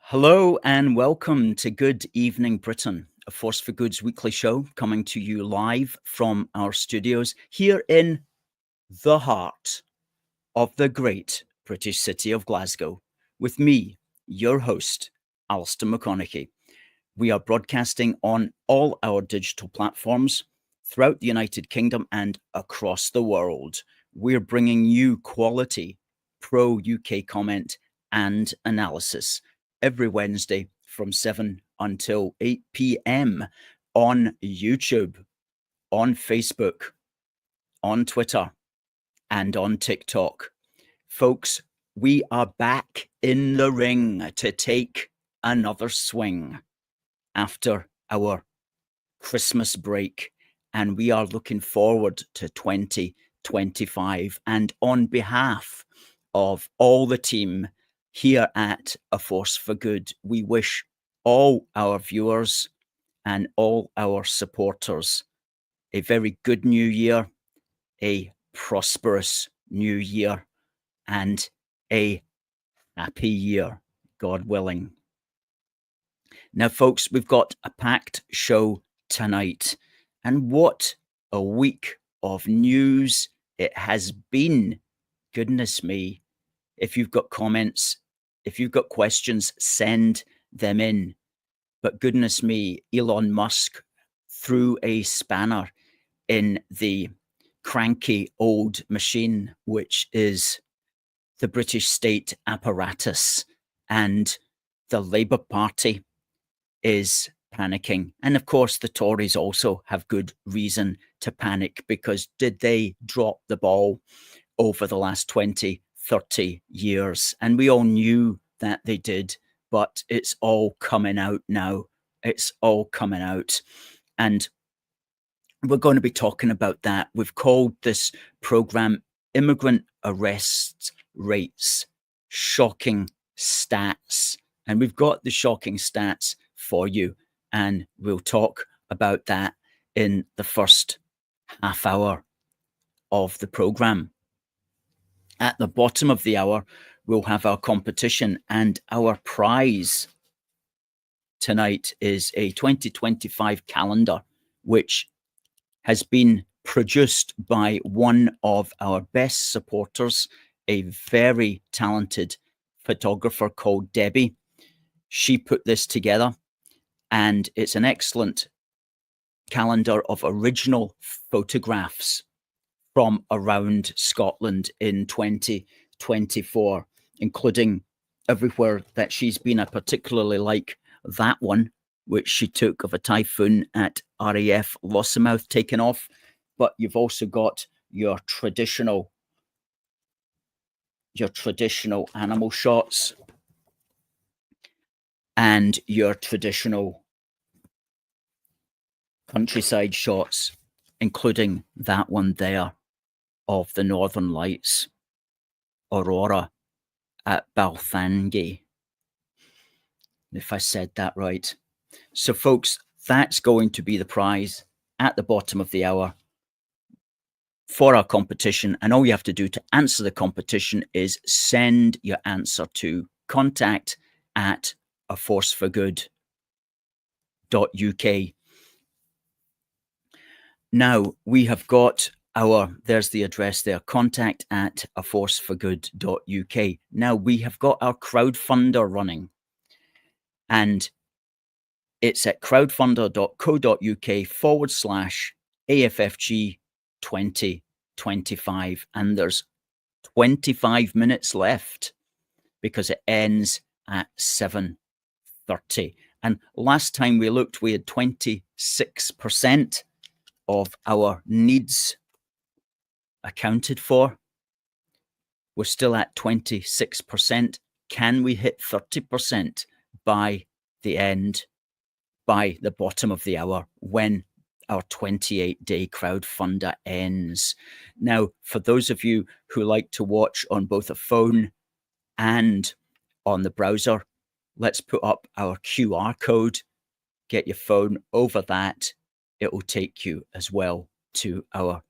Hello and welcome to Good Evening Britain, a Force for Good's weekly show coming to you live from our studios here in the heart of the great British city of Glasgow, with me, your host, Alistair McConnachie. We are broadcasting on all our digital platforms throughout the United Kingdom and across the world. We're bringing you quality pro-UK comment and analysis every Wednesday from 7 until 8 p.m. on YouTube, on Facebook, on Twitter, and on TikTok. Folks, we are back in the ring to take another swing after our Christmas break, and we are looking forward to 2025. And on behalf of all the team here at A Force for Good, we wish all our viewers and all our supporters a very good new year, a prosperous new year, and a happy year, God willing. Now, folks, we've got a packed show tonight, and what a week of news it has been. Goodness me. If you've got comments, if you've got questions, send them in. But goodness me, Elon Musk threw a spanner in the cranky old machine, which is the British state apparatus, and the Labour Party is panicking. And of course, the Tories also have good reason to panic, because did they drop the ball over the last 20, 30 years? And we all knew that they did, but it's all coming out now. It's all coming out. And we're going to be talking about that. We've called this program Immigrant Arrest Rates, Shocking Stats. And we've got the shocking stats for you. And we'll talk about that in the first half hour of the program. At the bottom of the hour, we'll have our competition, and our prize tonight is a 2025 calendar, which has been produced by one of our best supporters, a very talented photographer called Debbie. She put this together, and it's an excellent calendar of original photographs from around Scotland in 2024, including everywhere that she's been. I particularly like that one, which she took of a typhoon at RAF Lossiemouth taking off. But you've also got your traditional animal shots and your traditional countryside shots, including that one there of the Northern Lights Aurora at Balthangi, if I said that right. So, folks, that's going to be the prize at the bottom of the hour for our competition. And all you have to do to answer the competition is send your answer to contact@aforceforgood.uk. Now, we have got there's the address there, contact@aforceforgood.uk. Now, we have got our crowdfunder running, and it's at crowdfunder.co.uk/AFFG 2025. And there's 25 minutes left because it ends at 7:30. And last time we looked, we had 26% of our needs accounted for. We're still at 26%. Can we hit 30% by the bottom of the hour, when our 28-day crowdfunder ends? Now, for those of you who like to watch on both a phone and on the browser, let's put up our QR code. Get your phone over that. It will take you as well to our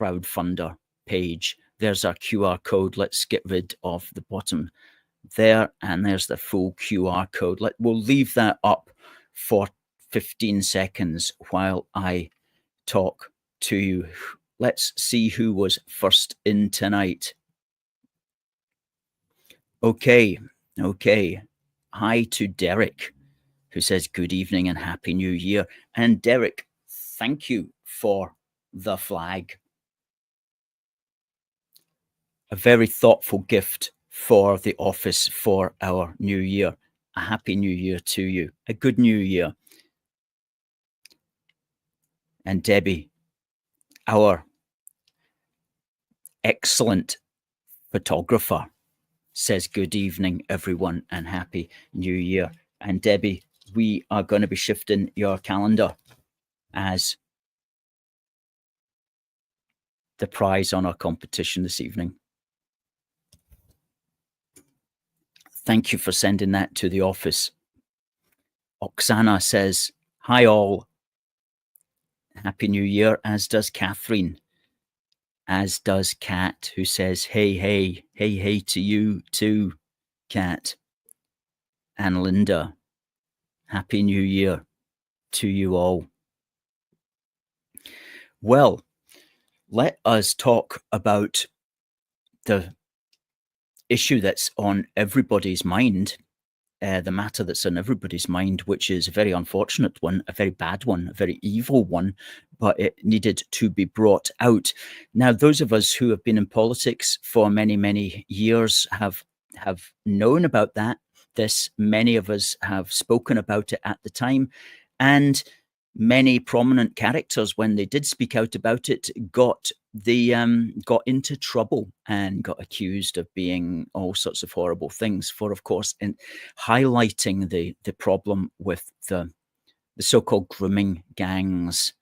crowdfunder page. There's our QR code. Let's get rid of the bottom there, and there's the full QR code. We'll leave that up for 15 seconds while I talk to you. Let's see who was first in tonight. Okay. Hi to Derek, who says good evening and happy new year. And Derek, thank you for the flag. A very thoughtful gift for the office for our new year. A happy new year to you. A good new year. And Debbie, our excellent photographer, says good evening, everyone, and happy new year. And Debbie, we are going to be shifting your calendar as the prize on our competition this evening. Thank you for sending that to the office. Oksana says, hi all. Happy New Year, as does Catherine. As does Kat, who says, hey to you too, Kat. And Linda, Happy New Year to you all. Well, let us talk about the issue that's on everybody's mind, the matter that's on everybody's mind, which is a very unfortunate one, a very bad one, a very evil one, but it needed to be brought out. Now, those of us who have been in politics for many, many years have known about that. Many of us have spoken about it at the time, and many prominent characters, when they did speak out about it, got into trouble and got accused of being all sorts of horrible things for, of course, in highlighting the problem with the so-called grooming gangs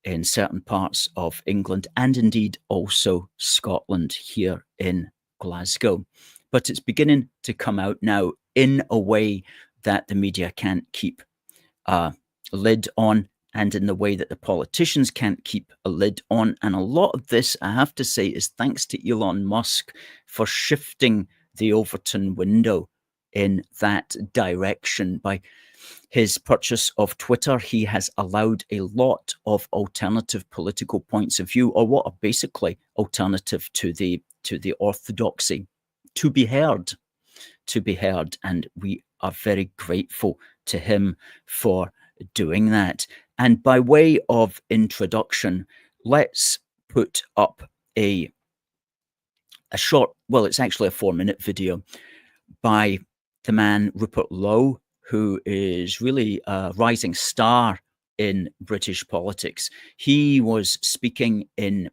in certain parts of England and indeed also Scotland here in Glasgow. But it's beginning to come out now in a way that the media can't keep a lid on, and in the way that the politicians can't keep a lid on. And a lot of this, I have to say, is thanks to Elon Musk for shifting the Overton window in that direction. By his purchase of Twitter, he has allowed a lot of alternative political points of view, or what are basically alternative to the orthodoxy, to be heard. And we are very grateful to him for doing that. And by way of introduction, let's put up a short, well, it's actually a 4-minute video by the man Rupert Lowe, who is really a rising star in British politics. He was speaking in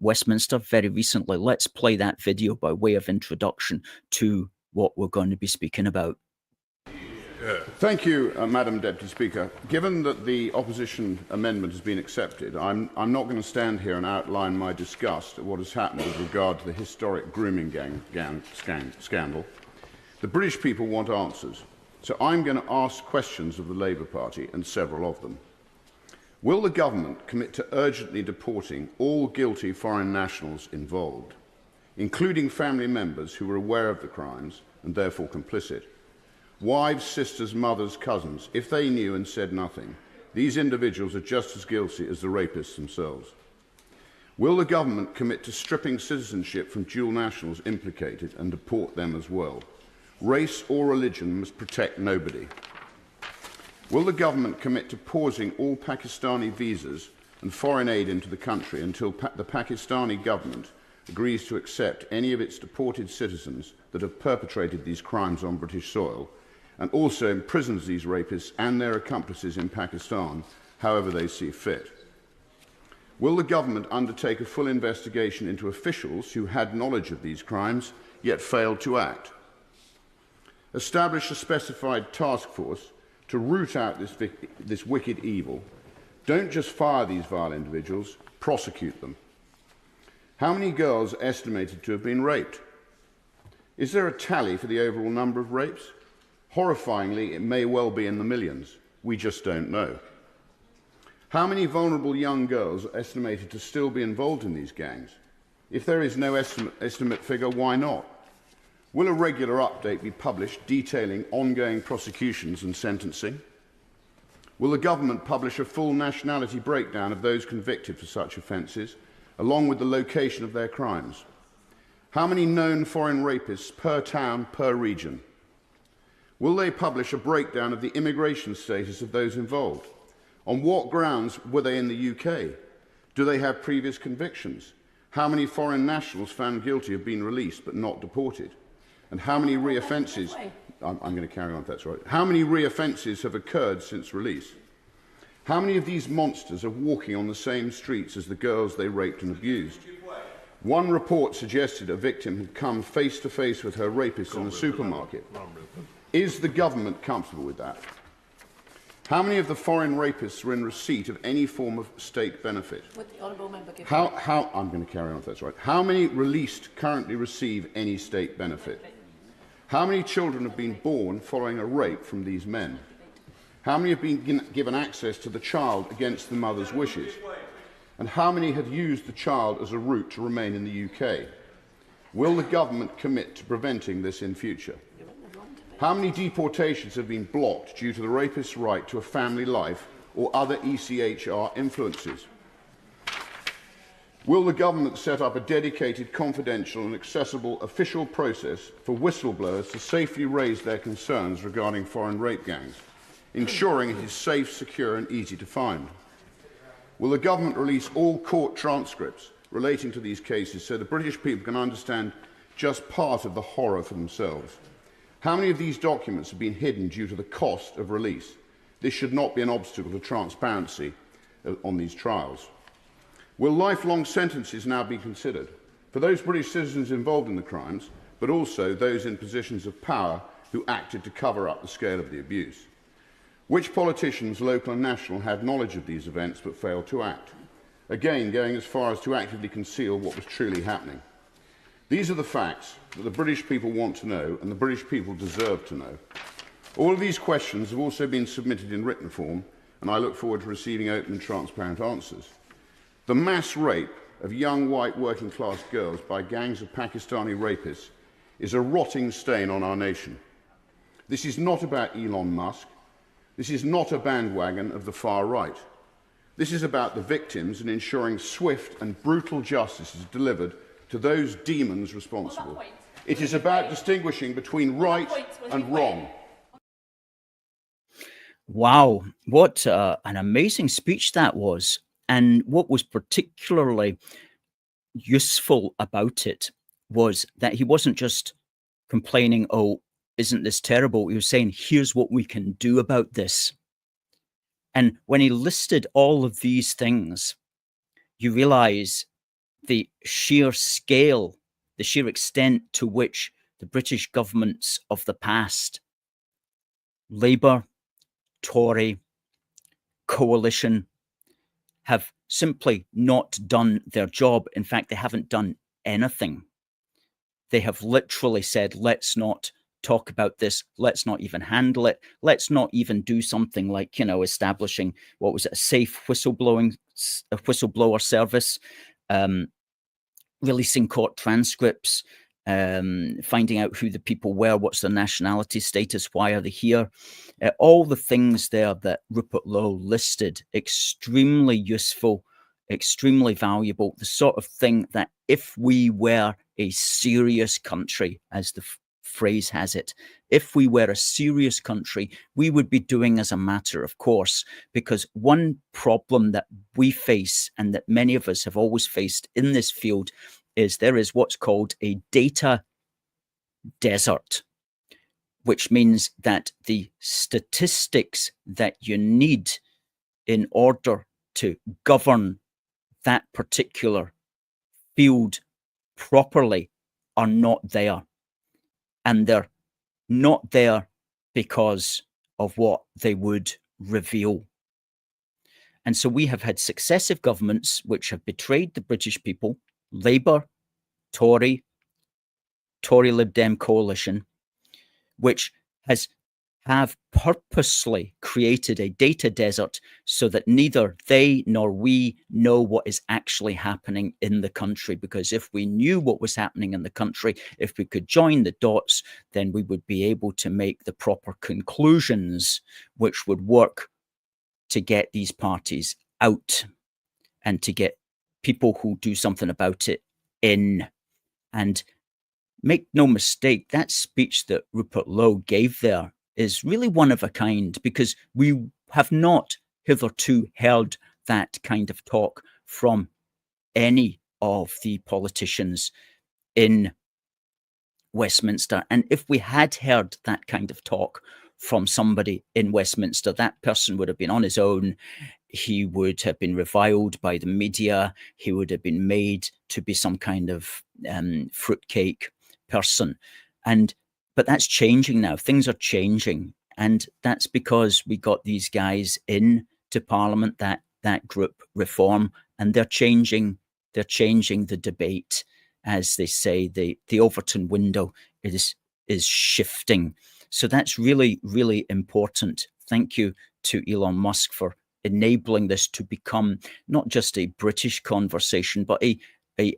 Westminster very recently. Let's play that video by way of introduction to what we're going to be speaking about. Thank you, Madam Deputy Speaker. Given that the opposition amendment has been accepted, I'm not going to stand here and outline my disgust at what has happened with regard to the historic grooming gang scandal. The British people want answers, so I'm going to ask questions of the Labour Party, and several of them. Will the government commit to urgently deporting all guilty foreign nationals involved, including family members who were aware of the crimes and therefore complicit? Wives, sisters, mothers, cousins, if they knew and said nothing, these individuals are just as guilty as the rapists themselves. Will the government commit to stripping citizenship from dual nationals implicated and deport them as well? Race or religion must protect nobody. Will the government commit to pausing all Pakistani visas and foreign aid into the country until the Pakistani government agrees to accept any of its deported citizens that have perpetrated these crimes on British soil, and also imprisons these rapists and their accomplices in Pakistan, however they see fit? Will the government undertake a full investigation into officials who had knowledge of these crimes yet failed to act? Establish a specified task force to root out this wicked evil. Don't just fire these vile individuals, prosecute them. How many girls are estimated to have been raped? Is there a tally for the overall number of rapes? Horrifyingly, it may well be in the millions. We just don't know. How many vulnerable young girls are estimated to still be involved in these gangs? If there is no estimate figure, why not? Will a regular update be published detailing ongoing prosecutions and sentencing? Will the government publish a full nationality breakdown of those convicted for such offences, along with the location of their crimes? How many known foreign rapists per town, per region? Will they publish a breakdown of the immigration status of those involved? On what grounds were they in the UK? Do they have previous convictions? How many foreign nationals found guilty have been released but not deported? And how many re-offences... I'm going to carry on if that's right. How many re-offences have occurred since release? How many of these monsters are walking on the same streets as the girls they raped and abused? One report suggested a victim had come face to face with her rapist in a supermarket. Is the government comfortable with that? How many of the foreign rapists were in receipt of any form of state benefit? I'm going to carry on if that's right. How many released currently receive any state benefit? How many children have been born following a rape from these men? How many have been given access to the child against the mother's wishes? And how many have used the child as a route to remain in the UK? Will the government commit to preventing this in future? How many deportations have been blocked due to the rapist's right to a family life or other ECHR influences? Will the government set up a dedicated, confidential and accessible official process for whistleblowers to safely raise their concerns regarding foreign rape gangs, ensuring it is safe, secure and easy to find? Will the government release all court transcripts relating to these cases so the British people can understand just part of the horror for themselves? How many of these documents have been hidden due to the cost of release? This should not be an obstacle to transparency on these trials. Will lifelong sentences now be considered for those British citizens involved in the crimes, but also those in positions of power who acted to cover up the scale of the abuse? Which politicians, local and national, had knowledge of these events but failed to act? Again, going as far as to actively conceal what was truly happening. These are the facts that the British people want to know and the British people deserve to know. All of these questions have also been submitted in written form, and I look forward to receiving open and transparent answers. The mass rape of young white working class girls by gangs of Pakistani rapists is a rotting stain on our nation. This is not about Elon Musk. This is not a bandwagon of the far right. This is about the victims and ensuring swift and brutal justice is delivered to those demons responsible. It is about distinguishing between right and wrong. Wow, what an amazing speech that was. And what was particularly useful about it was that he wasn't just complaining, oh, isn't this terrible? He was saying, here's what we can do about this. And when he listed all of these things, you realize the sheer scale, the sheer extent to which the British governments of the past, Labour, Tory, coalition, have simply not done their job. In fact, they haven't done anything. They have literally said, let's not talk about this. Let's not even handle it. Let's not even do something like, establishing, what was it, a safe whistleblower service, releasing court transcripts, finding out who the people were, what's their nationality status, why are they here? All the things there that Rupert Lowe listed, extremely useful, extremely valuable, the sort of thing that if we were a serious country, as the phrase has it, if we were a serious country, we would be doing as a matter of course, because one problem that we face and that many of us have always faced in this field is there is what's called a data desert, which means that the statistics that you need in order to govern that particular field properly are not there. And they're not there because of what they would reveal. And so we have had successive governments which have betrayed the British people, Labour, Tory Lib Dem coalition, which has have purposely created a data desert so that neither they nor we know what is actually happening in the country. Because if we knew what was happening in the country, if we could join the dots, then we would be able to make the proper conclusions, which would work to get these parties out and to get people who do something about it in. And make no mistake, that speech that Rupert Lowe gave there is really one of a kind, because we have not hitherto heard that kind of talk from any of the politicians in Westminster. And if we had heard that kind of talk from somebody in Westminster, that person would have been on his own. He would have been reviled by the media. He would have been made to be some kind of fruitcake person. But that's changing now. Things are changing. And that's because we got these guys into Parliament, that group Reform, and they're changing the debate. As they say, the Overton window is shifting. So that's really, really important. Thank you to Elon Musk for enabling this to become not just a British conversation, but a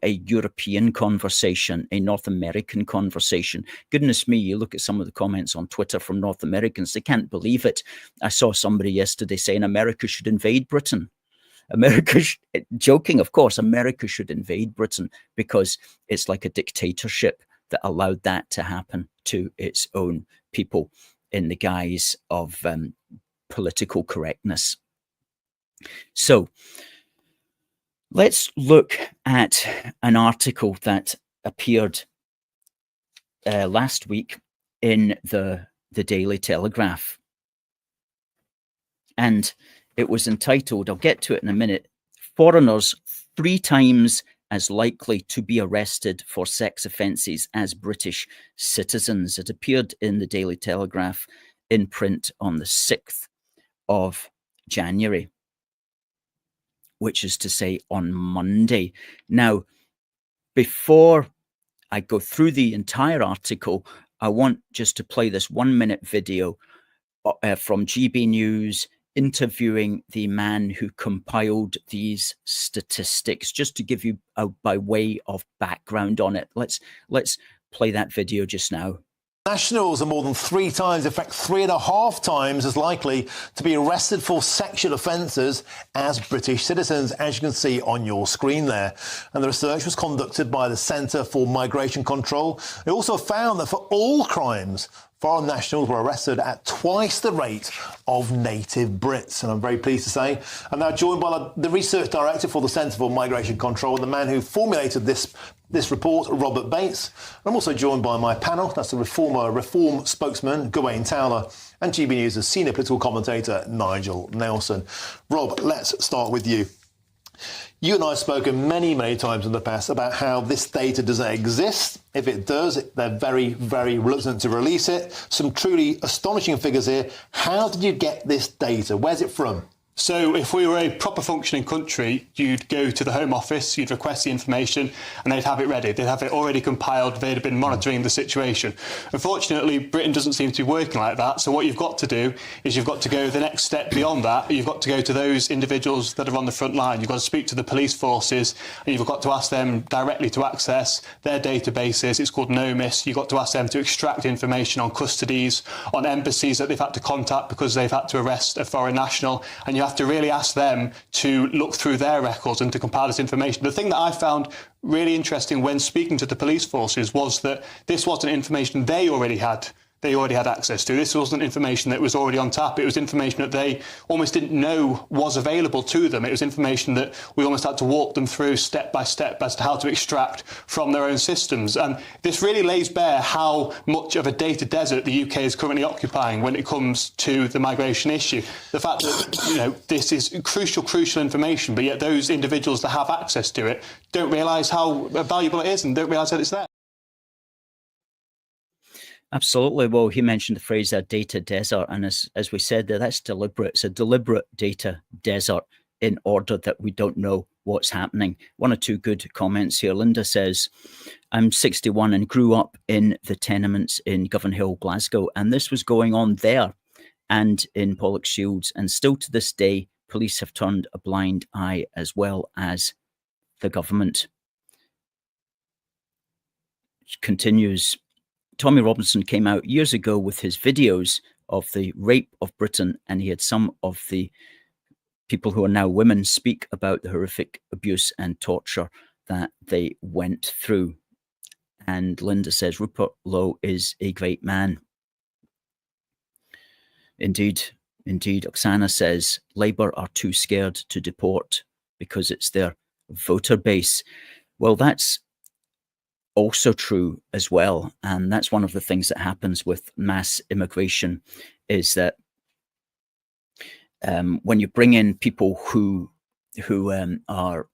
European conversation, a North American conversation. Goodness me, you look at some of the comments on Twitter from North Americans, they can't believe it. I saw somebody yesterday saying America should invade Britain. Joking, of course, America should invade Britain because it's like a dictatorship that allowed that to happen to its own people in the guise of political correctness. So let's look at an article that appeared last week in the Daily Telegraph. And it was entitled, I'll get to it in a minute, "Foreigners 3 times as likely to be arrested for sex offences as British citizens." It appeared in the Daily Telegraph in print on the 6th of January, which is to say on Monday. Now, before I go through the entire article, I want just to play this 1-minute video from GB News interviewing the man who compiled these statistics, just to give you by way of background on it. Let's play that video just now. Nationals are more than 3 times, in fact 3.5 times as likely to be arrested for sexual offences as British citizens, as you can see on your screen there. And the research was conducted by the Centre for Migration Control. It also found that for all crimes, foreign nationals were arrested at twice the rate of native Brits. And I'm very pleased to say I'm now joined by the research director for the Centre for Migration Control, the man who formulated this report, Robert Bates. I'm also joined by my panel, that's the Reform spokesman, Gawain Towler, and GB News' senior political commentator, Nigel Nelson. Rob, let's start with you. You and I have spoken many, many times in the past about how this data doesn't exist. If it does, they're very, very reluctant to release it. Some truly astonishing figures here. How did you get this data? Where's it from? So if we were a proper functioning country, you'd go to the Home Office, you'd request the information, and they'd have it ready. They'd have it already compiled. They'd have been monitoring the situation. Unfortunately, Britain doesn't seem to be working like that. So what you've got to do is you've got to go the next step beyond that. You've got to go to those individuals that are on the front line. You've got to speak to the police forces, and you've got to ask them directly to access their databases. It's called NOMIS. You've got to ask them to extract information on custodies, on embassies that they've had to contact because they've had to arrest a foreign national, and you have to really ask them to look through their records and to compile this information. The thing that I found really interesting when speaking to the police forces was that this wasn't information they already had access to. This wasn't information that was already on tap. It was information that they almost didn't know was available to them. It was information that we almost had to walk them through step by step as to how to extract from their own systems. And this really lays bare how much of a data desert the UK is currently occupying when it comes to the migration issue. The fact that, this is crucial information, but yet those individuals that have access to it don't realise how valuable it is and don't realise that it's there. Absolutely. Well, he mentioned the phrase a data desert, and as we said there, that's deliberate. It's a deliberate data desert in order that we don't know what's happening. 1 or 2 good comments here. Linda says, I'm 61 and grew up in the tenements in Govanhill, Glasgow, and this was going on there and in Pollokshields, and still to this day, police have turned a blind eye, as well as the government. Continues. Tommy Robinson came out years ago with his videos of the rape of Britain, and he had some of the people who are now women speak about the horrific abuse and torture that they went through. And Linda says, Rupert Lowe is a great man. Indeed, indeed. Oksana says, Labour are too scared to deport because it's their voter base. Well, that's also true as well. And that's one of the things that happens with mass immigration, is that when you bring in people who are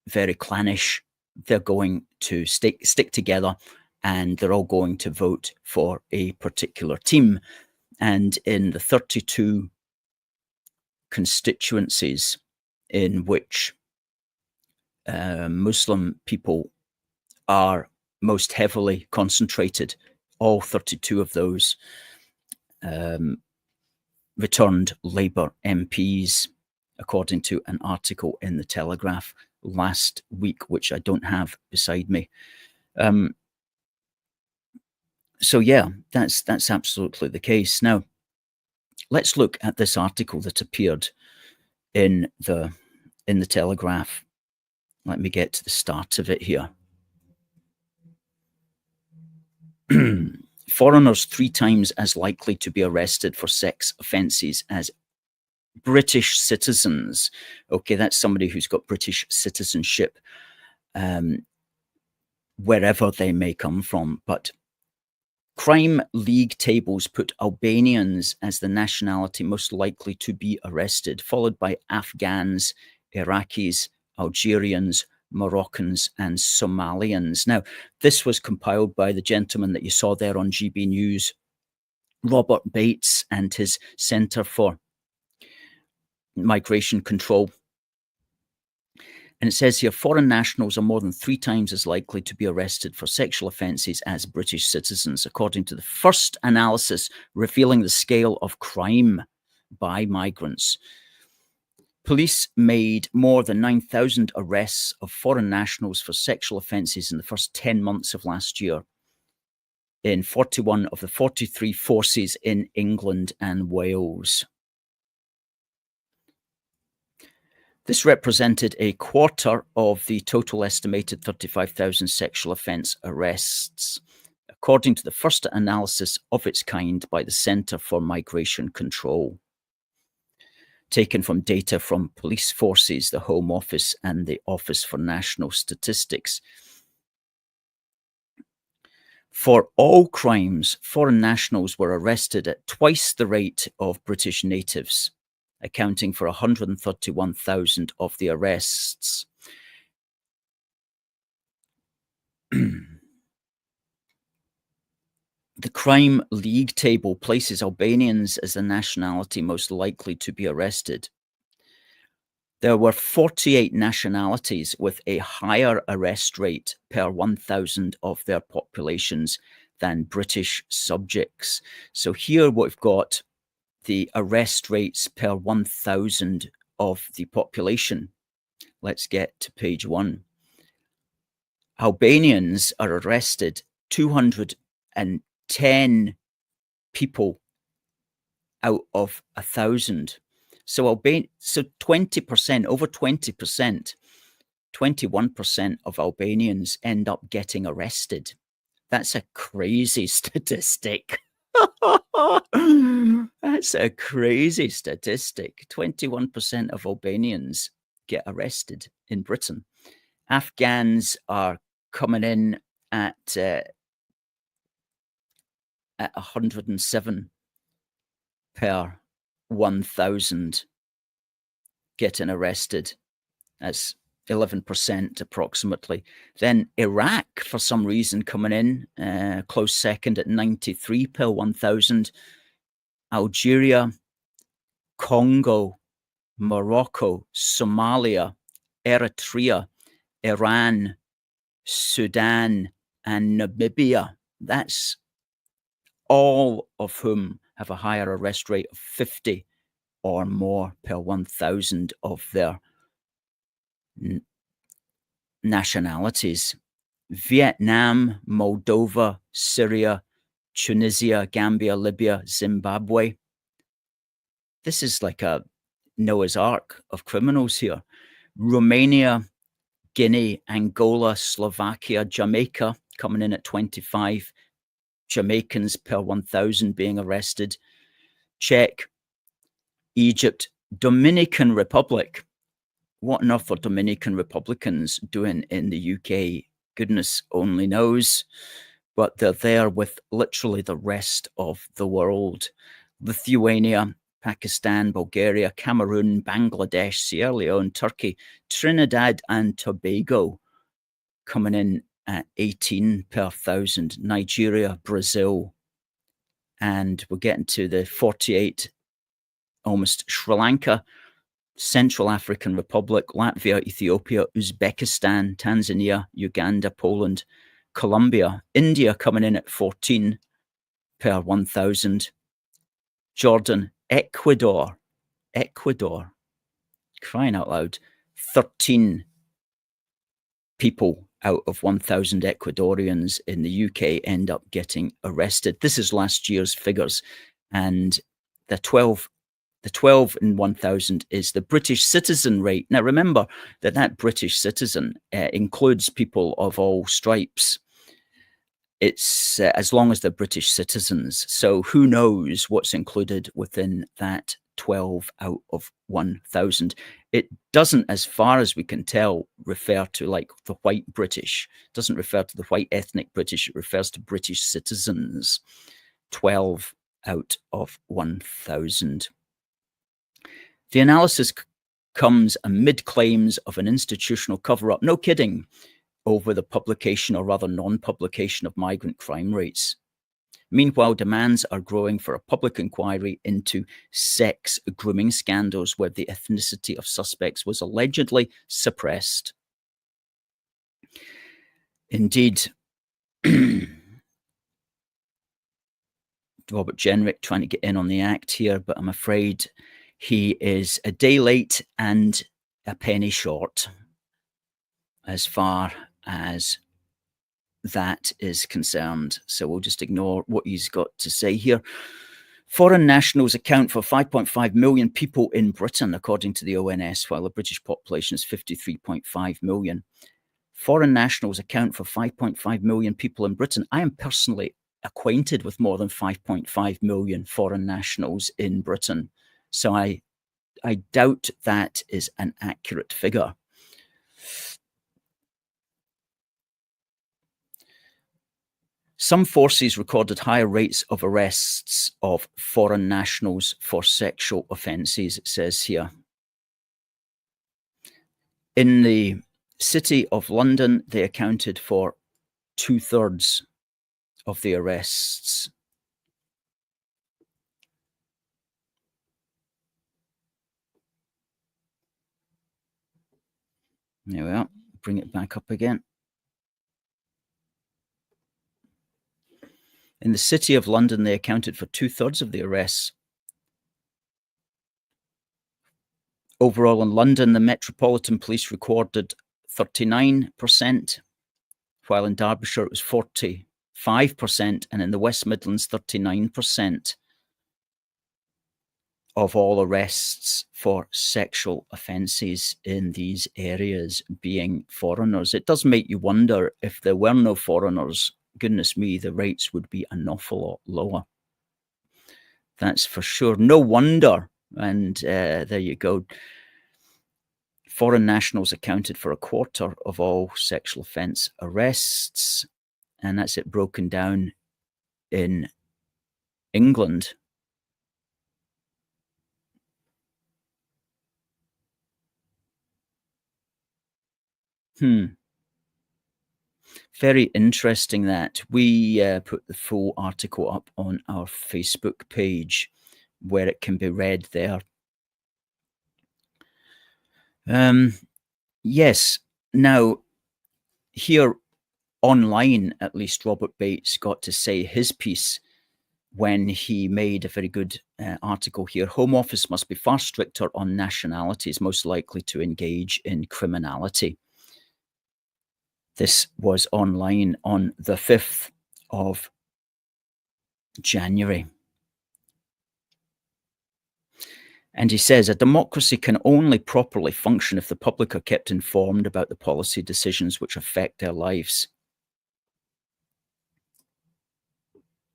very clannish, they're going to stick together, and they're all going to vote for a particular team. And in the 32 constituencies in which Muslim people are most heavily concentrated, all 32 of those returned Labour MPs, according to an article in the Telegraph last week, which I don't have beside me. So yeah, that's absolutely the case. Now, let's look at this article that appeared in the Telegraph. Let me get to the start of it here. Foreigners 3 times as likely to be arrested for sex offences as British citizens. Okay, that's somebody who's got British citizenship, wherever they may come from. But crime league tables put Albanians as the nationality most likely to be arrested, followed by Afghans, Iraqis, Algerians, Moroccans and Somalians. Now, this was compiled by the gentleman that you saw there on GB News, Robert Bates, and his Centre for Migration Control. And it says here, foreign nationals are more than 3 times as likely to be arrested for sexual offences as British citizens, according to the first analysis revealing the scale of crime by migrants. Police made more than 9,000 arrests of foreign nationals for sexual offences in the first 10 months of last year in 41 of the 43 forces in England and Wales. This represented a quarter of the total estimated 35,000 sexual offence arrests, according to the first analysis of its kind by the Centre for Migration Control, taken from data from police forces, the Home Office and the Office for National Statistics. For all crimes, foreign nationals were arrested at twice the rate of British natives, accounting for 131,000 of the arrests. The Crime League table places Albanians as the nationality most likely to be arrested. There were 48 nationalities with a higher arrest rate per 1,000 of their populations than British subjects. So here we've got the arrest rates per 1,000 of the population. Let's get to page 1. Albanians are arrested 210 people out of 1,000. So 20%, over 20%, 21% of Albanians end up getting arrested. That's a crazy statistic. That's a crazy statistic. 21% of Albanians get arrested in Britain. Afghans are coming in at 107 per 1,000 getting arrested. That's 11% approximately. Then Iraq, for some reason, coming in close second at 93 per 1,000. Algeria, Congo, Morocco, Somalia, Eritrea, Iran, Sudan, and Namibia. That's all of whom have a higher arrest rate of 50 or more per 1,000 of their nationalities. Vietnam, Moldova, Syria, Tunisia, Gambia, Libya, Zimbabwe. This is like a Noah's Ark of criminals here. Romania, Guinea, Angola, Slovakia, Jamaica coming in at 25 Jamaicans per 1,000 being arrested. Czech, Egypt, Dominican Republic. What on earth are Dominican Republicans doing in the UK? Goodness only knows. But they're there with literally the rest of the world. Lithuania, Pakistan, Bulgaria, Cameroon, Bangladesh, Sierra Leone, Turkey, Trinidad and Tobago coming in at 18 per 1,000. Nigeria, Brazil, and we're getting to the 48, almost Sri Lanka, Central African Republic, Latvia, Ethiopia, Uzbekistan, Tanzania, Uganda, Poland, Colombia, India coming in at 14 per 1,000. Jordan, Ecuador, crying out loud, 13 people out of 1,000 Ecuadorians in the UK end up getting arrested. This is last year's figures, and the 12 in 1,000 is the British citizen rate. Now remember that British citizen includes people of all stripes. It's as long as they're British citizens. So who knows what's included within that 12 out of 1,000. It doesn't, as far as we can tell, refer to like the white British. It doesn't refer to the white ethnic British. It refers to British citizens. 12 out of 1,000. The analysis comes amid claims of an institutional cover-up. No kidding. Over the publication, or rather non-publication, of migrant crime rates. Meanwhile, demands are growing for a public inquiry into sex grooming scandals where the ethnicity of suspects was allegedly suppressed. Indeed, Robert Jenrick trying to get in on the act here, but I'm afraid he is a day late and a penny short as far as that is concerned. So we'll just ignore what he's got to say here. Foreign nationals account for 5.5 million people in Britain, according to the ONS, while the British population is 53.5 million. Foreign nationals account for 5.5 million people in Britain. I am personally acquainted with more than 5.5 million foreign nationals in Britain. So I doubt that is an accurate figure. Some forces recorded higher rates of arrests of foreign nationals for sexual offences, it says here. In the City of London, they accounted for 2/3 of the arrests. There we are. Bring it back up again. In the City of London, they accounted for 2/3 of the arrests. Overall in London, the Metropolitan Police recorded 39%, while in Derbyshire it was 45%, and in the West Midlands 39% of all arrests for sexual offences in these areas being foreigners. It does make you wonder, if there were no foreigners, goodness me, the rates would be an awful lot lower. That's for sure. No wonder. And there you go. Foreign nationals accounted for 1/4 of all sexual offence arrests. And that's it broken down in England. Very interesting that. We put the full article up on our Facebook page where it can be read there. Yes. Now, here online, at least, Robert Bates got to say his piece when he made a very good article here. Home Office must be far stricter on nationalities most likely to engage in criminality. This was online on the 5th of January. And he says, a democracy can only properly function if the public are kept informed about the policy decisions which affect their lives.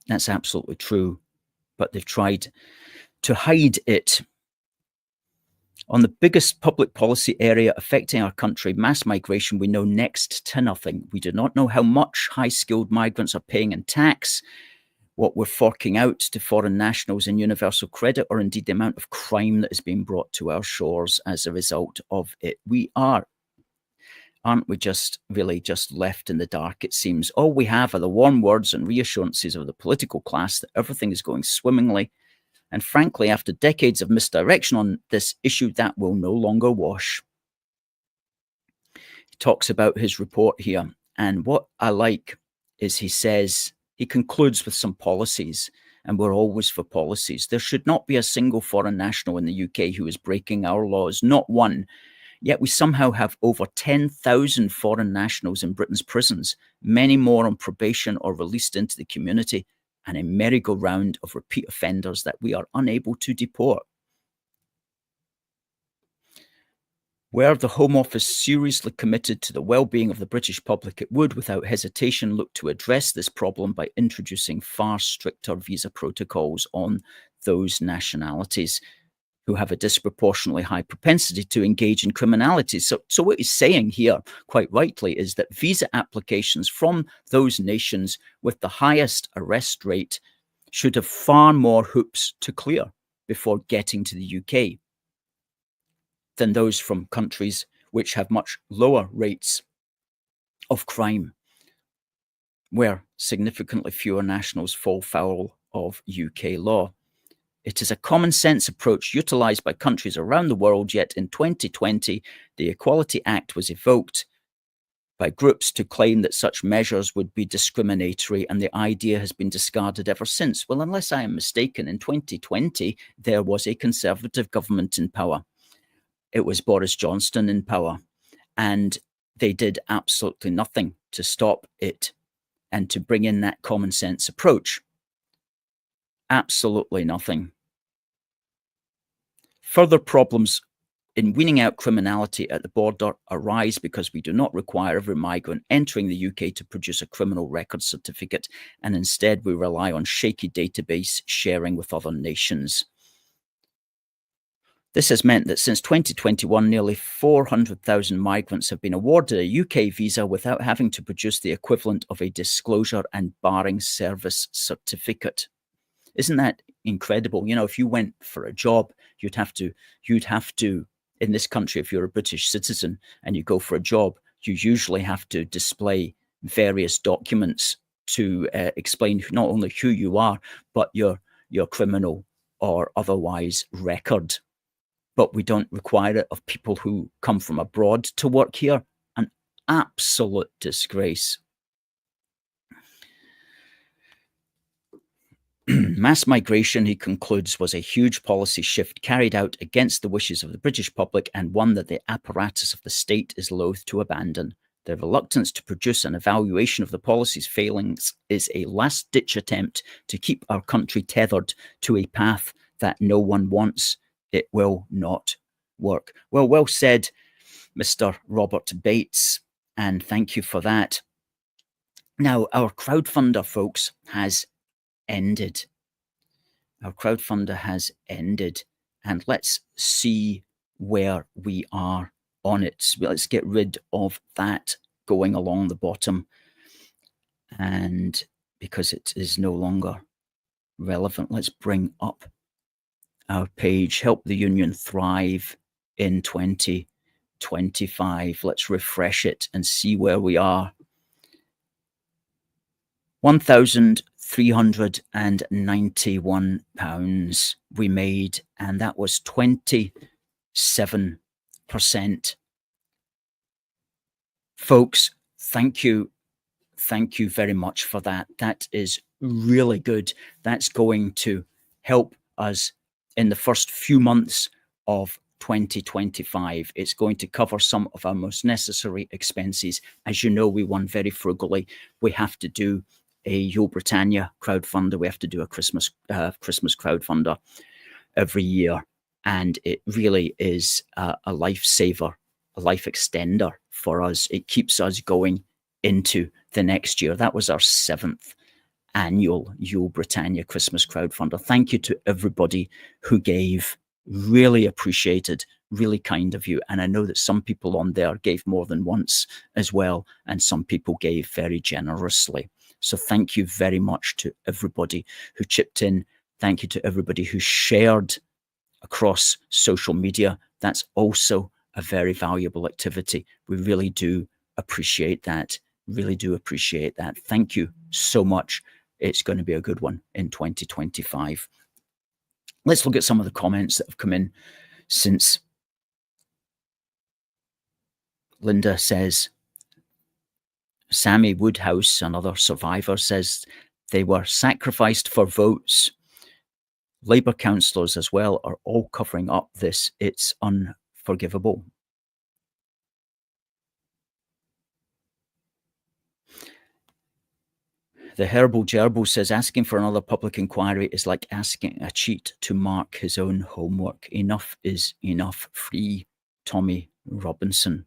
That's absolutely true, but they've tried to hide it. On the biggest public policy area affecting our country, mass migration, we know next to nothing. We do not know how much high-skilled migrants are paying in tax, what we're forking out to foreign nationals in universal credit, or indeed the amount of crime that is being brought to our shores as a result of it. We aren't we just really just left in the dark, it seems? All we have are the warm words and reassurances of the political class that everything is going swimmingly. And frankly, after decades of misdirection on this issue, that will no longer wash. He talks about his report here. And what I like is he concludes with some policies, and we're always for policies. There should not be a single foreign national in the UK who is breaking our laws, not one. Yet we somehow have over 10,000 foreign nationals in Britain's prisons, many more on probation or released into the community, and a merry-go-round of repeat offenders that we are unable to deport. Were the Home Office seriously committed to the well-being of the British public, it would, without hesitation, look to address this problem by introducing far stricter visa protocols on those nationalities who have a disproportionately high propensity to engage in criminality. So what he's saying here, quite rightly, is that visa applications from those nations with the highest arrest rate should have far more hoops to clear before getting to the UK than those from countries which have much lower rates of crime, where significantly fewer nationals fall foul of UK law. It is a common sense approach utilised by countries around the world, yet in 2020, the Equality Act was evoked by groups to claim that such measures would be discriminatory, and the idea has been discarded ever since. Well, unless I am mistaken, in 2020, there was a Conservative government in power. It was Boris Johnson in power, and they did absolutely nothing to stop it and to bring in that common sense approach. Absolutely nothing. Further problems in weaning out criminality at the border arise because we do not require every migrant entering the UK to produce a criminal record certificate, and instead we rely on shaky database sharing with other nations. This has meant that since 2021, nearly 400,000 migrants have been awarded a UK visa without having to produce the equivalent of a disclosure and barring service certificate. Isn't that incredible? You know, if you went for a job, you'd have to, in this country, if you're a British citizen and you go for a job, you usually have to display various documents to explain not only who you are, but your criminal or otherwise record. But we don't require it of people who come from abroad to work here. An absolute disgrace. Mass migration, he concludes, was a huge policy shift carried out against the wishes of the British public, and one that the apparatus of the state is loath to abandon. The reluctance to produce an evaluation of the policy's failings is a last-ditch attempt to keep our country tethered to a path that no one wants. It will not work. Well said, Mr. Robert Bates, and thank you for that. Now, our crowdfunder, folks, has ended. Our crowdfunder has ended, and let's see where we are on it. So let's get rid of that going along the bottom, and because it is no longer relevant, let's bring up our page, Help the Union Thrive in 2025. Let's refresh it and see where we are. £1,391 we made, and that was 27%. Folks, thank you thank you very much for that. That is really good. That's going to help us in the first few months of 2025. It's going to cover some of our most necessary expenses. As you know, we won very frugally. We have to do a Yo Britannia crowdfunder. We have to do a Christmas crowdfunder every year. And it really is a lifesaver, a life extender for us. It keeps us going into the next year. That was our 7th annual Yo Britannia Christmas crowdfunder. Thank you to everybody who gave. Really appreciated, really kind of you. And I know that some people on there gave more than once as well, and some people gave very generously. So thank you very much to everybody who chipped in. Thank you to everybody who shared across social media. That's also a very valuable activity. We really do appreciate that. Really do appreciate that. Thank you so much. It's going to be a good one in 2025. Let's look at some of the comments that have come in since. Linda says, Sammy Woodhouse, another survivor, says they were sacrificed for votes. Labour councillors as well are all covering up this. It's unforgivable. The Herbal Gerbil says asking for another public inquiry is like asking a cheat to mark his own homework. Enough is enough. Free Tommy Robinson.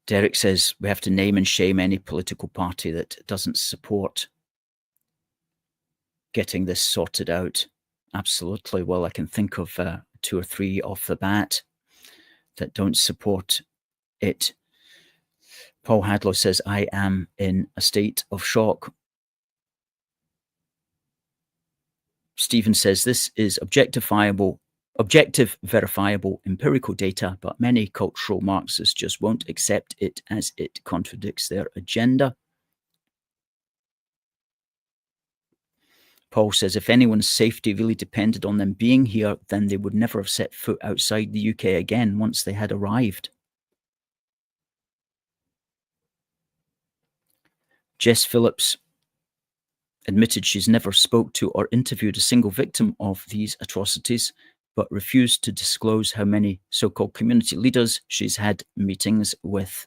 Derek says we have to name and shame any political party that doesn't support getting this sorted out. Absolutely. Well, I can think of 2 or 3 off the bat that don't support it. Paul Hadlow says, I am in a state of shock. Stephen says, this is objective, verifiable, empirical data, but many cultural Marxists just won't accept it as it contradicts their agenda. Paul says, if anyone's safety really depended on them being here, then they would never have set foot outside the UK again once they had arrived. Jess Phillips admitted she's never spoke to or interviewed a single victim of these atrocities, but refused to disclose how many so-called community leaders she's had meetings with.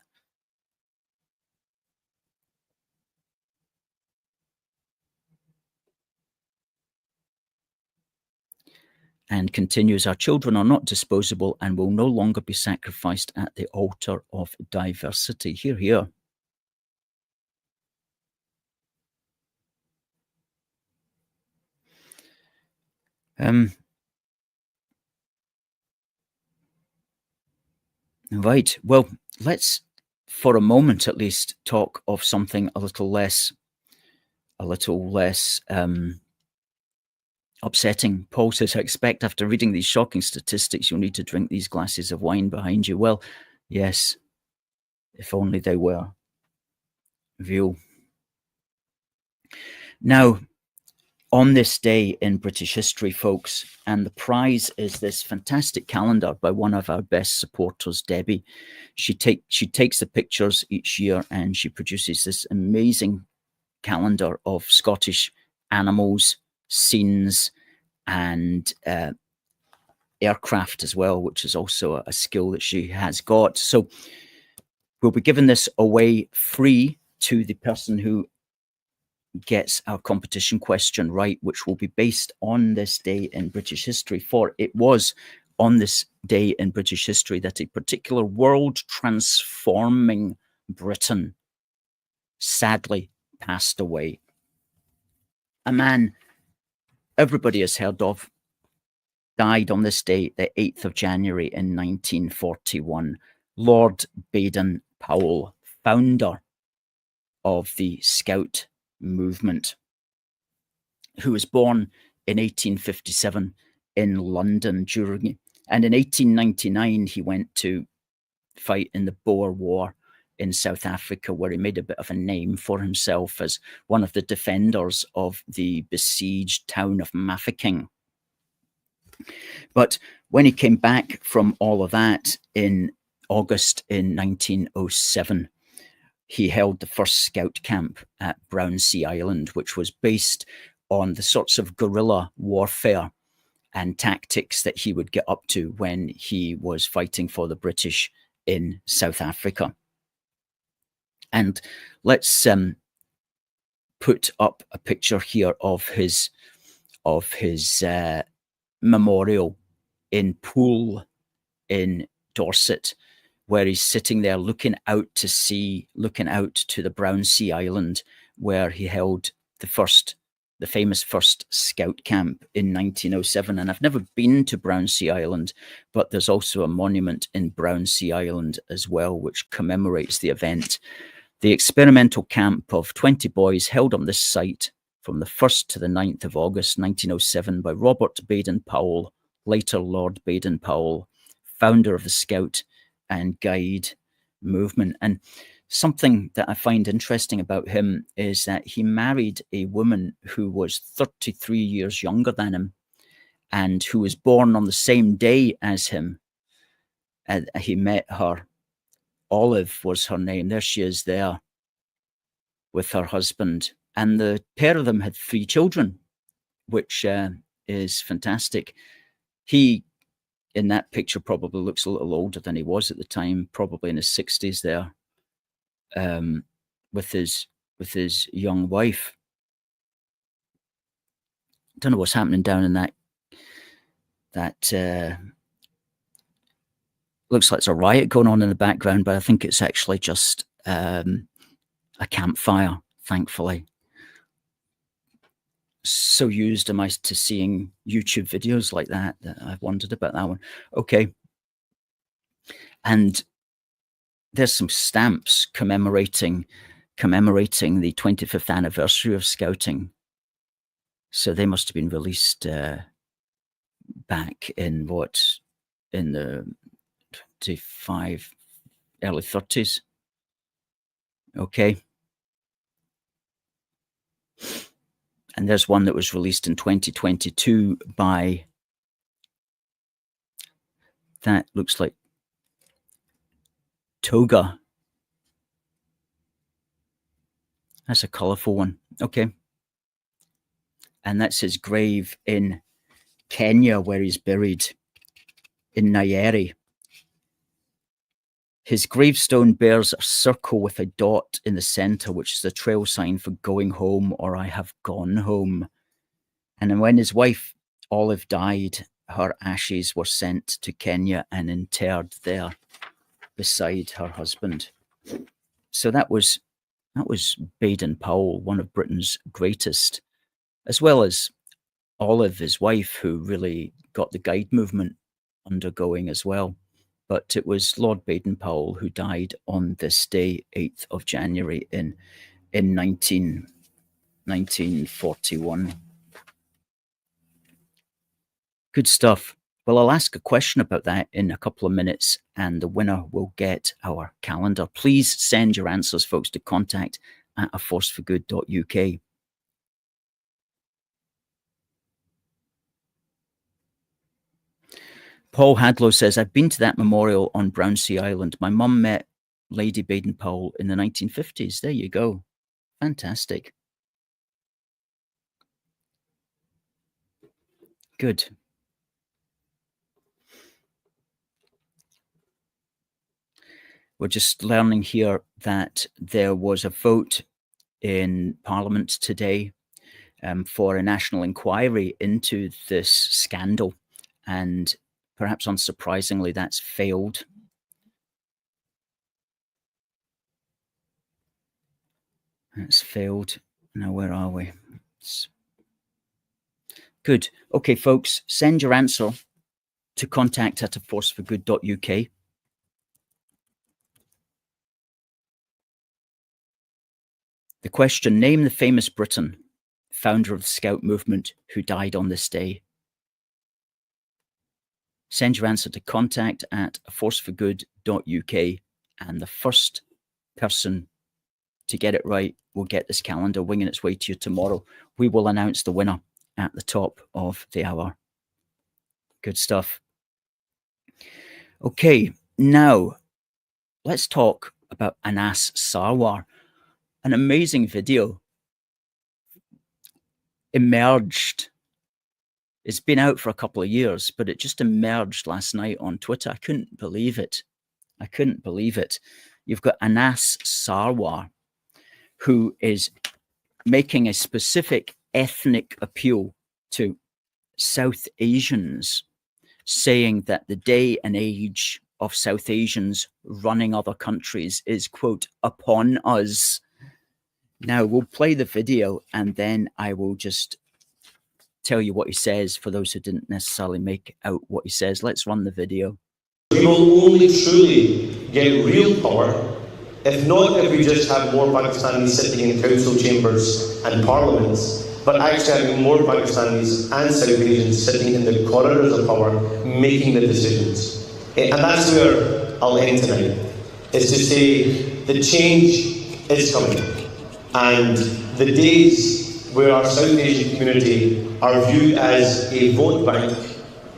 And continues, our children are not disposable and will no longer be sacrificed at the altar of diversity. Hear, hear. Right. Well, let's, for a moment at least, talk of something a little less upsetting. Paul says, I expect after reading these shocking statistics, you'll need to drink these glasses of wine behind you. Well, yes, if only they were real. Now, on this day in British history, folks, and the prize is this fantastic calendar by one of our best supporters, Debbie. She takes the pictures each year and she produces this amazing calendar of Scottish animals, scenes, and aircraft as well, which is also a skill that she has got. So we'll be giving this away free to the person who gets our competition question right, which will be based on this day in British history. For it was on this day in British history that a particular world transforming Briton sadly passed away. A man everybody has heard of died on this day, the 8th of January in 1941. Lord Baden Powell, founder of the Scout movement, who was born in 1857 in London and in 1899 he went to fight in the Boer War in South Africa, where he made a bit of a name for himself as one of the defenders of the besieged town of Mafeking. But when he came back from all of that in August in 1907, he held the first scout camp at Brownsea Island, which was based on the sorts of guerrilla warfare and tactics that he would get up to when he was fighting for the British in South Africa. And let's put up a picture here of his memorial in Poole in Dorset, where he's sitting there looking out to sea, looking out to the Brownsea Island, where he held the famous first scout camp in 1907. And I've never been to Brownsea Island, but there's also a monument in Brownsea Island as well, which commemorates the event. The experimental camp of 20 boys held on this site from the 1st to the 9th of August 1907 by Robert Baden Powell, later Lord Baden Powell, founder of the Scout and Guide movement. And something that I find interesting about him is that he married a woman who was 33 years younger than him and who was born on the same day as him. He met her. Olive was her name. There she is there with her husband. And the pair of them had 3 children, which is fantastic. He, in that picture, probably looks a little older than he was at the time, probably in his 60s there, with his young wife. Don't know what's happening down in that looks like there's a riot going on in the background, but I think it's actually just a campfire, thankfully. So used am I to seeing YouTube videos like that I've wondered about that one. Okay. And there's some stamps commemorating the 25th anniversary of Scouting. So they must have been released back in the 25, early 30s. Okay. And there's one that was released in 2022 by, that looks like Toga. That's a colourful one. Okay. And that's his grave in Kenya, where he's buried in Nyeri. His gravestone bears a circle with a dot in the center, which is a trail sign for going home, or I have gone home. And then when his wife, Olive, died, her ashes were sent to Kenya and interred there beside her husband. So that was Baden Powell, one of Britain's greatest, as well as Olive, his wife, who really got the Guide movement undergoing as well. But it was Lord Baden Powell who died on this day, 8th of January in 1941. Good stuff. Well, I'll ask a question about that in a couple of minutes, and the winner will get our calendar. Please send your answers, folks, to contact@aforceforgood.uk. Paul Hadlow says, I've been to that memorial on Brownsea Island. My mum met Lady Baden Powell in the 1950s. There you go. Fantastic. Good. We're just learning here that there was a vote in Parliament today for a national inquiry into this scandal, and perhaps unsurprisingly, that's failed. That's failed. Now, where are we? Good. Okay, folks, send your answer to contact@aforceforgood.uk. The question, name the famous Briton, founder of the Scout movement, who died on this day. Send your answer to contact@aforceforgood.uk, and the first person to get it right will get this calendar winging its way to you tomorrow. We will announce the winner at the top of the hour. Good stuff. Okay, now let's talk about Anas Sarwar. An amazing video emerged. It's been out for a couple of years, but it just emerged last night on Twitter. I couldn't believe it. I couldn't believe it. You've got Anas Sarwar, who is making a specific ethnic appeal to South Asians, saying that the day and age of South Asians running other countries is, quote, upon us. Now, we'll play the video and then I will just tell you what he says for those who didn't necessarily make out what he says. Let's run the video. We will only truly get real power if we just have more Pakistanis sitting in council chambers and parliaments, but actually having more Pakistanis and South Asians sitting in the corridors of power making the decisions. And that's where I'll end tonight, is to say the change is coming. And the days where our South Asian community are viewed as a vote bank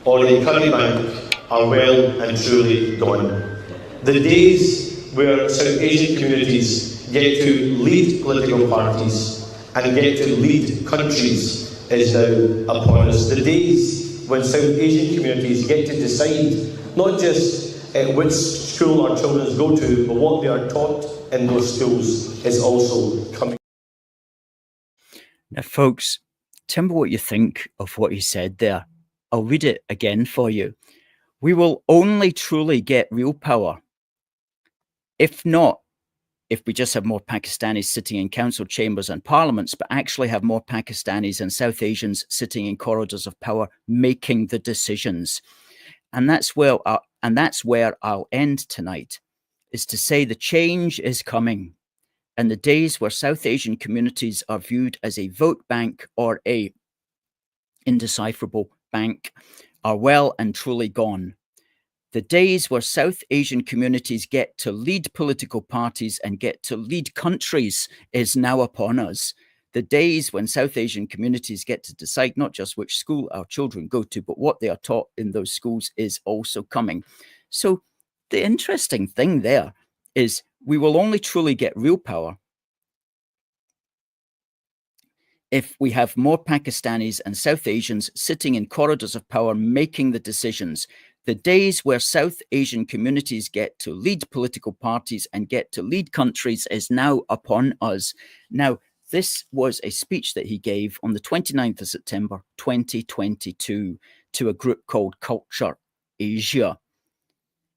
or a curry bank are well and truly gone. The days where South Asian communities get to lead political parties and get to lead countries is now upon us. The days when South Asian communities get to decide not just which school our children go to, but what they are taught in those schools is also coming. Now, folks, tell me what you think of what he said there. I'll read it again for you. We will only truly get real power if we just have more Pakistanis sitting in council chambers and parliaments, but actually have more Pakistanis and South Asians sitting in corridors of power making the decisions. And that's where I'll end tonight, is to say the change is coming. And the days where South Asian communities are viewed as a vote bank or a indecipherable bank are well and truly gone. The days where South Asian communities get to lead political parties and get to lead countries is now upon us. The days when South Asian communities get to decide not just which school our children go to, but what they are taught in those schools is also coming. So the interesting thing there is we will only truly get real power if we have more Pakistanis and South Asians sitting in corridors of power making the decisions. The days where South Asian communities get to lead political parties and get to lead countries is now upon us. Now, this was a speech that he gave on the 29th of September, 2022, to a group called Culture Asia,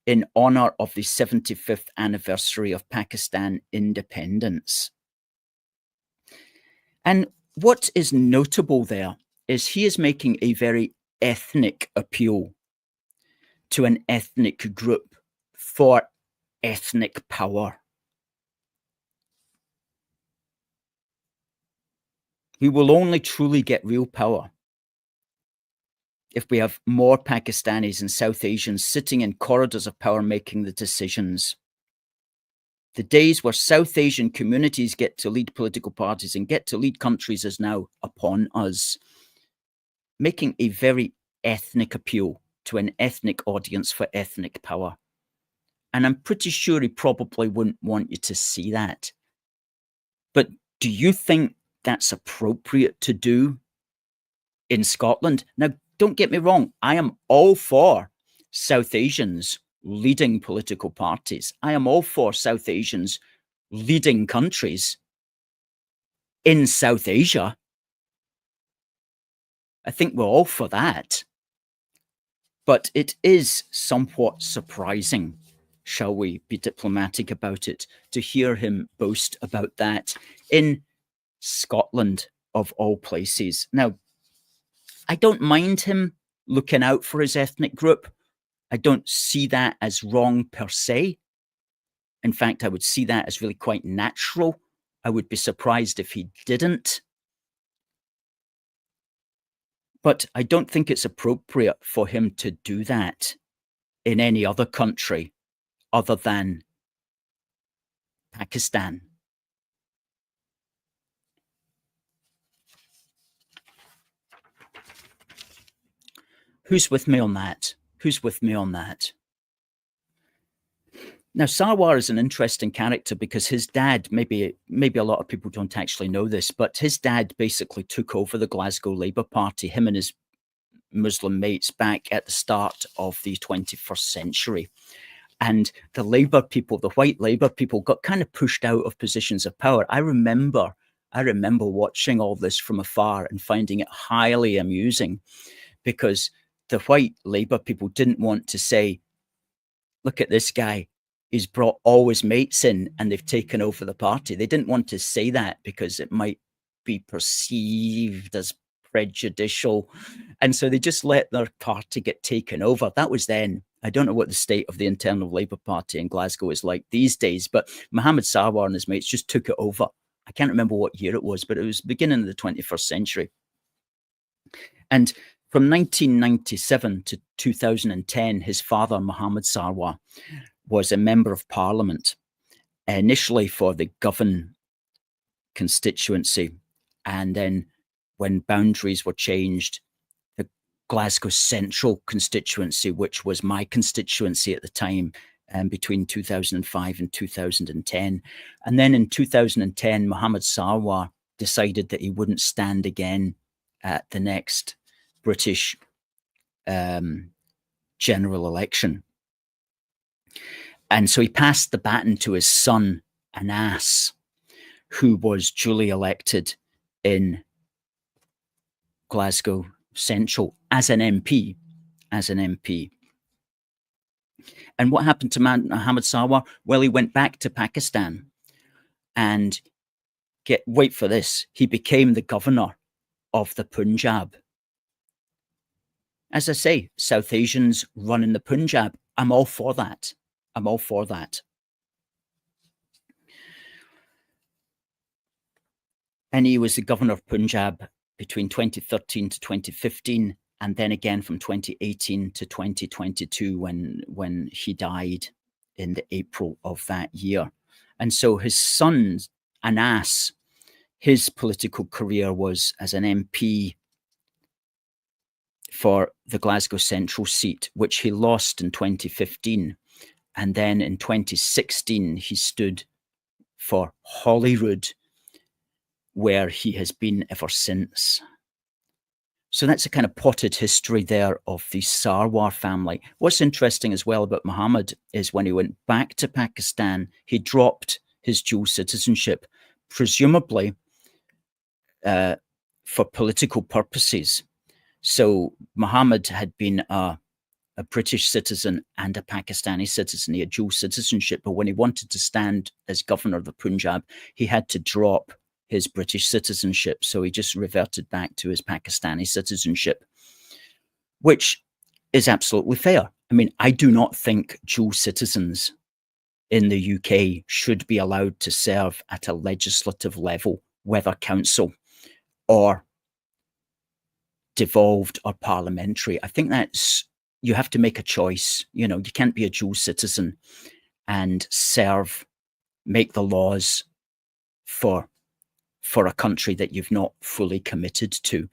in honor of the 75th anniversary of Pakistan independence. And what is notable there is he is making a very ethnic appeal to an ethnic group for ethnic power. We will only truly get real power if we have more Pakistanis and South Asians sitting in corridors of power making the decisions. The days where South Asian communities get to lead political parties and get to lead countries is now upon us. Making a very ethnic appeal to an ethnic audience for ethnic power. And I'm pretty sure he probably wouldn't want you to see that. But do you think that's appropriate to do in Scotland? Now, don't get me wrong. I am all for South Asians leading political parties. I am all for South Asians leading countries in South Asia. I think we're all for that. But it is somewhat surprising, shall we be diplomatic about it, to hear him boast about that in Scotland, of all places. Now, I don't mind him looking out for his ethnic group. I don't see that as wrong per se. In fact, I would see that as really quite natural. I would be surprised if he didn't. But I don't think it's appropriate for him to do that in any other country other than Pakistan. Who's with me on that? Who's with me on that? Now, Sarwar is an interesting character because his dad, maybe a lot of people don't actually know this, but his dad basically took over the Glasgow Labour Party, him and his Muslim mates, back at the start of the 21st century. And the Labour people, the white Labour people, got kind of pushed out of positions of power. I remember watching all this from afar and finding it highly amusing, because the white Labour people didn't want to say, look at this guy, he's brought all his mates in and they've taken over the party. They didn't want to say that because it might be perceived as prejudicial. And so they just let their party get taken over. That was then. I don't know what the state of the internal Labour Party in Glasgow is like these days, but Mohammed Sarwar and his mates just took it over. I can't remember what year it was, but it was the beginning of the 21st century. And from 1997 to 2010, his father, Mohammed Sarwar, was a member of parliament, initially for the Govan constituency. And then when boundaries were changed, the Glasgow Central constituency, which was my constituency at the time, between 2005 and 2010. And then in 2010, Mohammed Sarwar decided that he wouldn't stand again at the next British general election. And so he passed the baton to his son, Anas, who was duly elected in Glasgow Central as an MP. And what happened to Mohammed Sarwar? Well, he went back to Pakistan and wait for this, he became the governor of the Punjab. As I say, South Asians running the Punjab. I'm all for that. And he was the governor of Punjab between 2013 to 2015, and then again from 2018 to 2022 when he died in the April of that year. And so his son, Anas, his political career was as an MP for the Glasgow Central seat, which he lost in 2015. And then in 2016, he stood for Holyrood, where he has been ever since. So that's a kind of potted history there of the Sarwar family. What's interesting as well about Muhammad is when he went back to Pakistan, he dropped his dual citizenship, presumably for political purposes. So Muhammad had been a British citizen and a Pakistani citizen. He had dual citizenship, but when he wanted to stand as governor of the Punjab, he had to drop his British citizenship. So he just reverted back to his Pakistani citizenship, which is absolutely fair. I mean, I do not think dual citizens in the UK should be allowed to serve at a legislative level, whether council or devolved or parliamentary. I think that's, you have to make a choice. You know, you can't be a dual citizen and make the laws for a country that you've not fully committed to.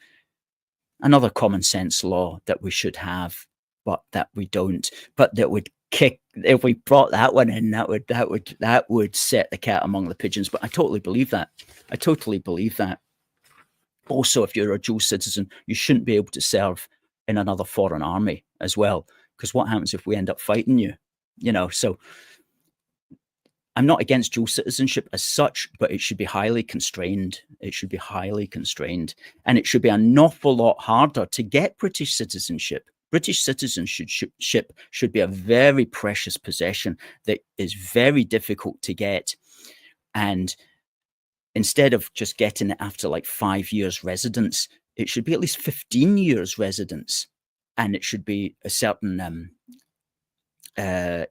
Another common sense law that we should have, but that we don't, but that would kick, if we brought that one in, that would set the cat among the pigeons. But I totally believe that. Also, if you're a dual citizen, you shouldn't be able to serve in another foreign army as well, because what happens if we end up fighting you? You know, so I'm not against dual citizenship as such, but it should be highly constrained. And it should be an awful lot harder to get British citizenship. British citizenship should be a very precious possession that is very difficult to get. And instead of just getting it after like 5 years residence, it should be at least 15 years residence. And it should be a certain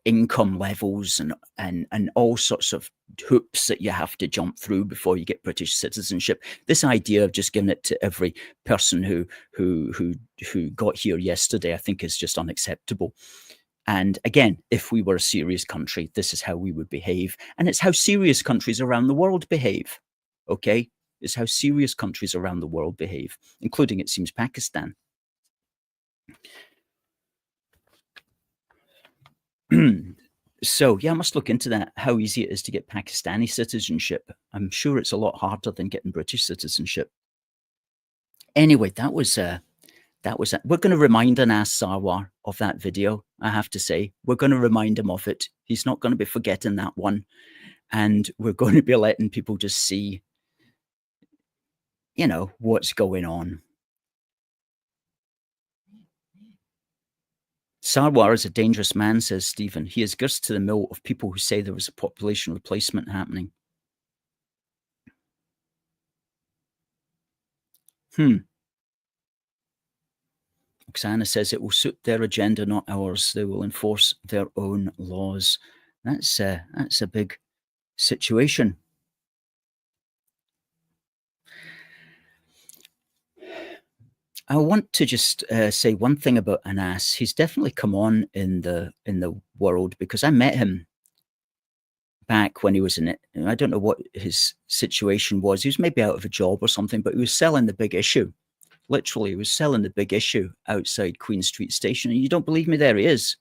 income levels and all sorts of hoops that you have to jump through before you get British citizenship. This idea of just giving it to every person who got here yesterday, I think is just unacceptable. And again, if we were a serious country, this is how we would behave. And it's how serious countries around the world behave. Okay? It's how serious countries around the world behave, including, it seems, Pakistan. So, yeah, I must look into that, how easy it is to get Pakistani citizenship. I'm sure it's a lot harder than getting British citizenship. Anyway, that was it. We're going to remind Anas Sarwar of that video, I have to say. We're going to remind him of it. He's not going to be forgetting that one. And we're going to be letting people just see, you know, what's going on. Sarwar is a dangerous man, says Stephen. He is grist to the mill of people who say there was a population replacement happening. Oksana says it will suit their agenda, not ours. They will enforce their own laws. That's a big situation. I want to just say one thing about Anas. He's definitely come on in the world, because I met him back when he was in it. I don't know what his situation was. He was maybe out of a job or something, but he was selling the big issue. Literally, he was selling the big issue outside Queen Street Station. And you don't believe me? There he is.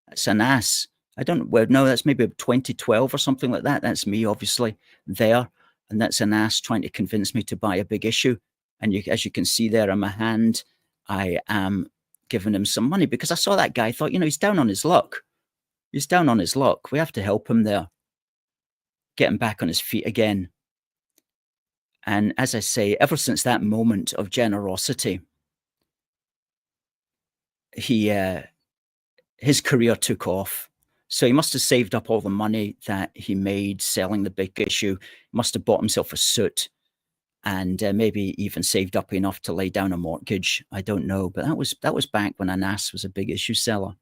That's Anas. I don't know. That's maybe 2012 or something like that. That's me, obviously, there. And that's Anas trying to convince me to buy a big issue. And as you can see there on my hand, I am giving him some money, because I saw that guy. I thought, you know, he's down on his luck. He's down on his luck. We have to help him there. Get him back on his feet again. And as I say, ever since that moment of generosity, his career took off. So he must have saved up all the money that he made selling the big issue. Must have bought himself a suit, and maybe even saved up enough to lay down a mortgage. I don't know, but that was back when Anas was a big issue seller.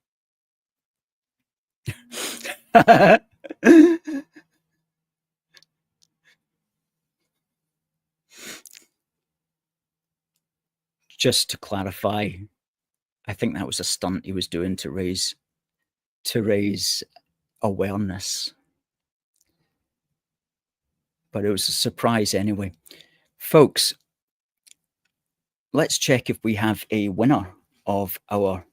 Just to clarify, I think that was a stunt he was doing to raise awareness. But it was a surprise anyway. Folks, let's check if we have a winner of our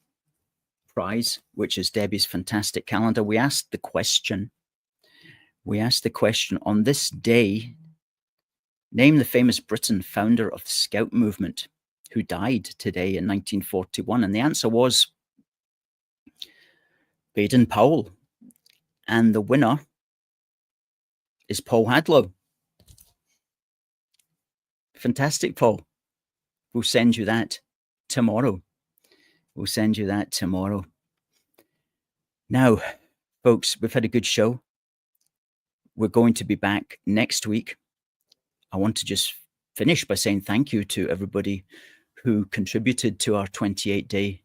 prize, which is Debbie's fantastic calendar. We asked the question on this day, name the famous Briton founder of the Scout movement who died today in 1941. And the answer was Baden Powell. And the winner is Paul Hadlow. Fantastic, Paul. We'll send you that tomorrow. Now, folks, we've had a good show. We're going to be back next week. I want to just finish by saying thank you to everybody who contributed to our 28-day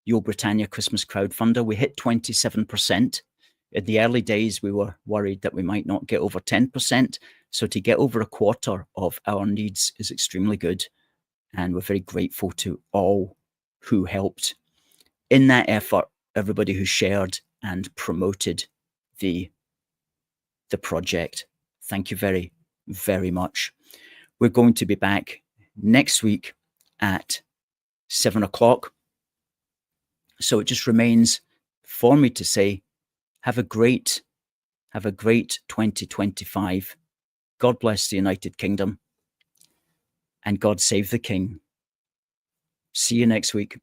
Yo Britannia Christmas crowdfunder. We hit 27%. In the early days, we were worried that we might not get over 10%. So to get over a quarter of our needs is extremely good. And we're very grateful to all who helped in that effort, everybody who shared and promoted the project. Thank you very, very much. We're going to be back next week at 7 o'clock. So it just remains for me to say, have a great 2025. God bless the United Kingdom, and God save the King. See you next week.